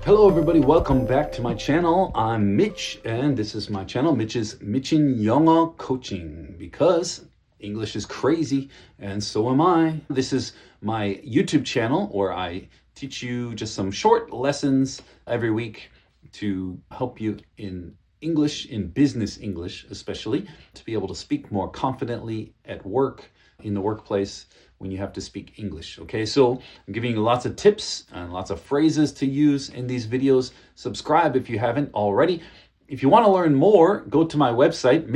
Hello everybody, welcome back to my channel. I'm Mitch and this is my channel, Mitch's 미친 영어 coaching, because English is crazy and so am I. This is my YouTube channel where I teach you just some short lessons every week to help you in English, in business English especially, to be able to speak more confidently at work, in the workplace, when you have to speak English. Okay, so I'm giving you lots of tips and lots of phrases to use in these videos. Subscribe if you haven't already. If you want to learn more, go to my website,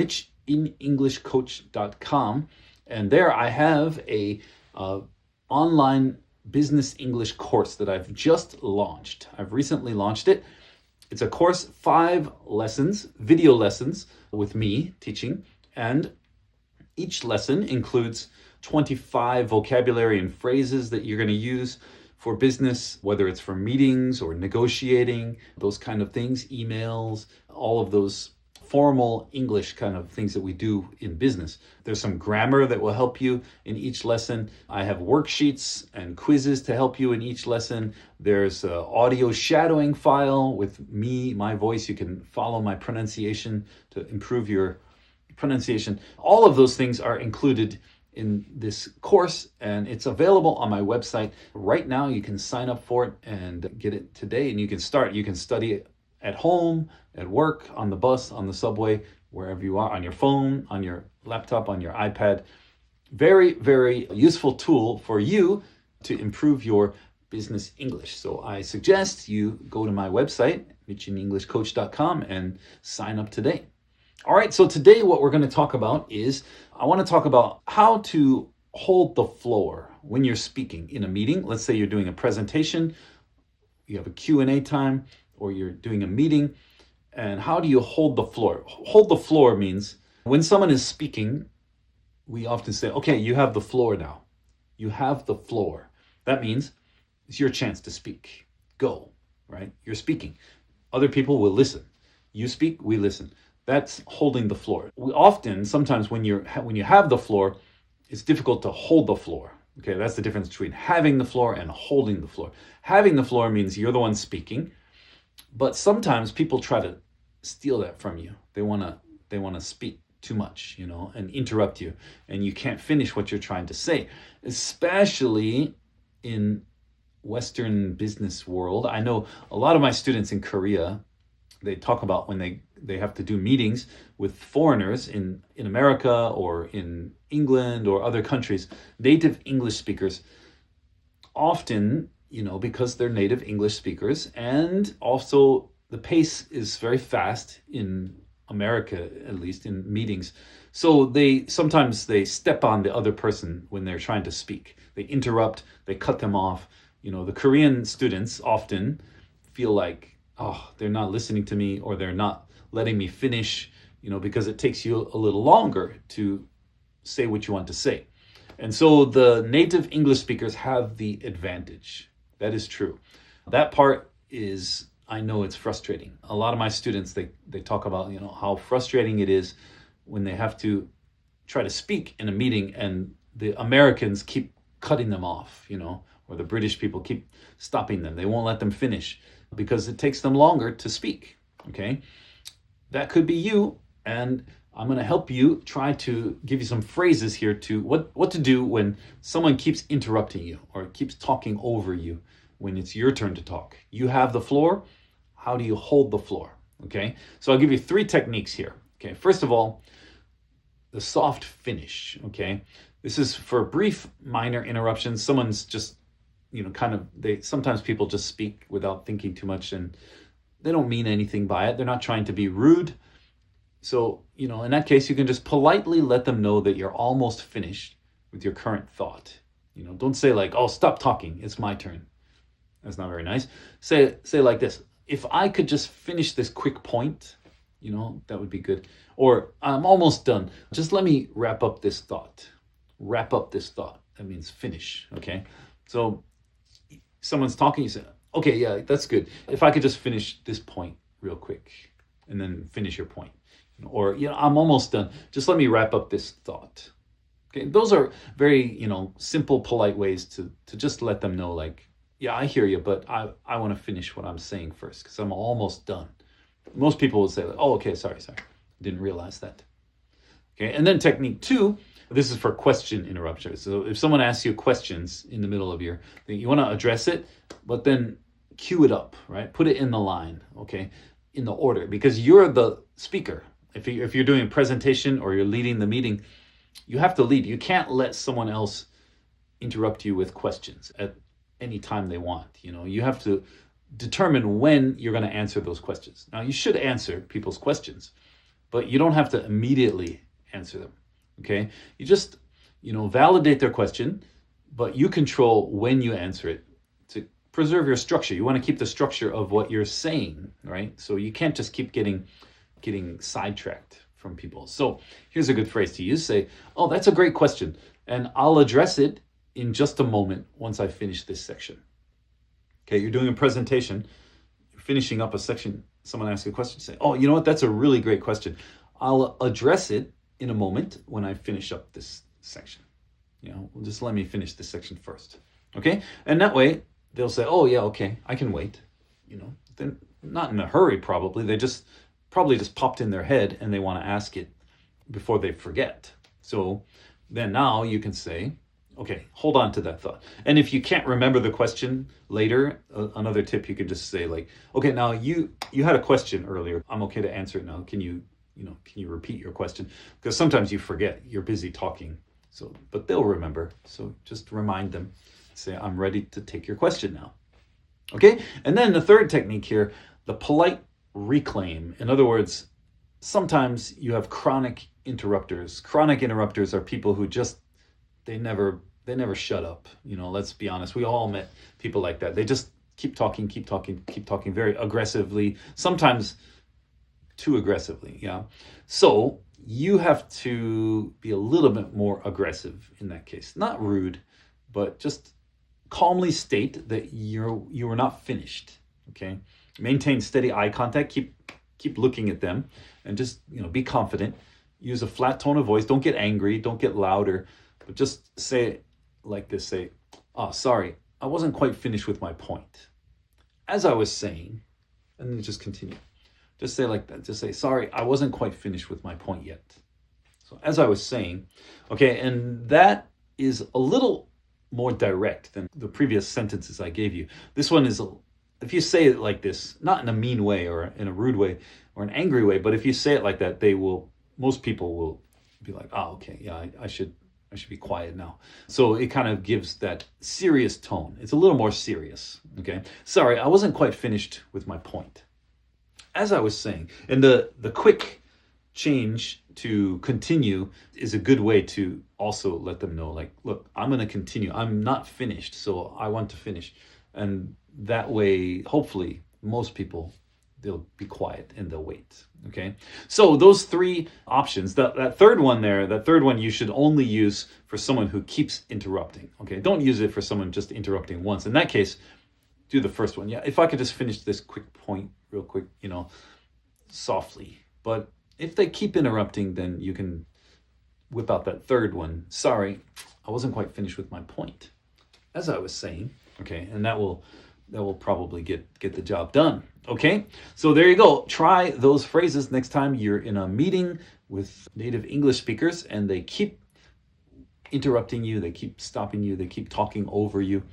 mitchinenglishcoach.com, and there I have a online business English course that I've just launched. I've recently launched it. It's a course, 5 lessons, video lessons with me teaching, and each lesson includes 25 vocabulary and phrases that you're going to use for business, whether it's for meetings or negotiating, those kind of things, emails, all of those formal English kind of things that we do in business. There's some grammar that will help you in each lesson. I have worksheets and quizzes to help you in each lesson. There's an audio shadowing file with me, my voice. You can follow my pronunciation to improve your pronunciation. All of those things are included in this course, and it's available on my website right now. You can sign up for it and get it today, and you can start. You can study it at home, at work, on the bus, on the subway, wherever you are, on your phone, on your laptop, on your iPad. Very, very useful tool for you to improve your business English. So I suggest you go to my website, mitchinenglishcoach.com, and sign up today. All right, so today what we're going to talk about is, I want to talk about how to hold the floor when you're speaking in a meeting. Let's say you're doing a presentation, you have a Q&A time, or you're doing a meeting, and how do you hold the floor? Hold the floor means when someone is speaking, we often say, okay, you have the floor now. You have the floor. That means it's your chance to speak. Go, right? You're speaking. Other people will listen. You speak, we listen. That's holding the floor. We often, sometimes when you have the floor, it's difficult to hold the floor. Okay, that's the difference between having the floor and holding the floor. Having the floor means you're the one speaking, but sometimes people try to steal that from you. They want to speak too much, and interrupt you, and you can't finish what you're trying to say. Especially in Western business world. I know a lot of my students in Korea, they talk about when they have to do meetings with foreigners in America or in England or other countries, native English speakers, often, because they're native English speakers, and also the pace is very fast in America, at least in meetings. So sometimes they step on the other person when they're trying to speak. They interrupt, they cut them off. The Korean students often feel like, oh, they're not listening to me, or they're not letting me finish, because it takes you a little longer to say what you want to say. And so the native English speakers have the advantage. That is true. That part is, I know it's frustrating. A lot of my students, they talk about, how frustrating it is when they have to try to speak in a meeting and the Americans keep cutting them off, or the British people keep stopping them. They won't let them finish because it takes them longer to speak, okay? That could be you, and I'm going to help you try to give you some phrases here to what to do when someone keeps interrupting you or keeps talking over you when it's your turn to talk. You have the floor. How do you hold the floor, okay? So I'll give you 3 techniques here, okay? First of all, the soft finish, okay? This is for brief, minor interruptions. Someone's just, sometimes people just speak without thinking too much, and they don't mean anything by it. They're not trying to be rude. So, in that case, you can just politely let them know that you're almost finished with your current thought. Don't say like, oh, stop talking, it's my turn. That's not very nice. Say like this: if I could just finish this quick point, that would be good. Or I'm almost done. Just let me wrap up this thought. Wrap up this thought. That means finish, okay? So someone's talking, you say, okay, yeah, that's good. If I could just finish this point real quick and then finish your point. Or, I'm almost done. Just let me wrap up this thought. Okay, those are very, simple, polite ways to just let them know, like, yeah, I hear you, but I want to finish what I'm saying first because I'm almost done. Most people will say, like, oh, okay, sorry. Didn't realize that. Okay, and then technique 2, this is for question interruption. So if someone asks you questions in the middle of your thing, you want to address it, but then cue it up, right? Put it in the line, okay, in the order, because you're the speaker. If you're doing a presentation or you're leading the meeting, you have to lead. You can't let someone else interrupt you with questions at any time they want. You have to determine when you're going to answer those questions. Now, you should answer people's questions, but you don't have to immediately answer them, okay? You just, validate their question, but you control when you answer it to preserve your structure. You want to keep the structure of what you're saying, right? So you can't just keep getting sidetracked from people. So here's a good phrase to use. Say, oh, that's a great question, and I'll address it in just a moment once I finish this section. Okay, you're doing a presentation, you're finishing up a section, someone asks you a question, say, oh, you know what, that's a really great question. I'll address it in a moment when I finish up this section. Just let me finish this section first. Okay, and that way they'll say, oh yeah, okay, I can wait. They're not in a hurry probably, they probably just popped in their head and they want to ask it before they forget. So then now you can say, okay, hold on to that thought. And if you can't remember the question later, another tip, you can just say like, okay, now you had a question earlier. I'm okay to answer it now. Can you repeat your question? Because sometimes you forget, you're busy talking. So, but they'll remember. So just remind them, say, I'm ready to take your question now. Okay. And then the third technique here, the polite reclaim. In other words, sometimes you have chronic interrupters. Chronic interrupters are people who just, they never shut up. Let's be honest. We all met people like that. They just keep talking very aggressively, sometimes too aggressively. Yeah. So you have to be a little bit more aggressive in that case. Not rude, but just calmly state that you are not finished. Okay. Maintain steady eye contact. Keep looking at them, and just be confident. Use a flat tone of voice. Don't get angry. Don't get louder. But just say it like this. Say, oh, sorry, I wasn't quite finished with my point. As I was saying, and then just continue. Just say like that. Just say, sorry, I wasn't quite finished with my point yet. So as I was saying, okay, and that is a little more direct than the previous sentences I gave you. This one is, if you say it like this, not in a mean way or in a rude way or an angry way, but if you say it like that, most people will be like, oh, okay, yeah, I should be quiet now. So it kind of gives that serious tone. It's a little more serious, okay? Sorry, I wasn't quite finished with my point. As I was saying, and the quick change to continue is a good way to also let them know, like, look, I'm going to continue. I'm not finished, so I want to finish. And that way, hopefully, most people, they'll be quiet and they'll wait. Okay. So those 3 options, that third one you should only use for someone who keeps interrupting. Okay. Don't use it for someone just interrupting once. In that case, do the first one. Yeah. If I could just finish this quick point real quick, softly. But if they keep interrupting, then you can whip out that third one. Sorry, I wasn't quite finished with my point. As I was saying, okay, and that will probably get the job done. Okay, so there you go. Try those phrases next time you're in a meeting with native English speakers and they keep interrupting you, they keep stopping you, they keep talking over you.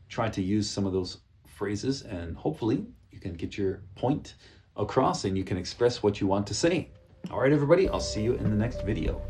Try to use some of those phrases and hopefully you can get your point across and you can express what you want to say. All right, everybody, I'll see you in the next video.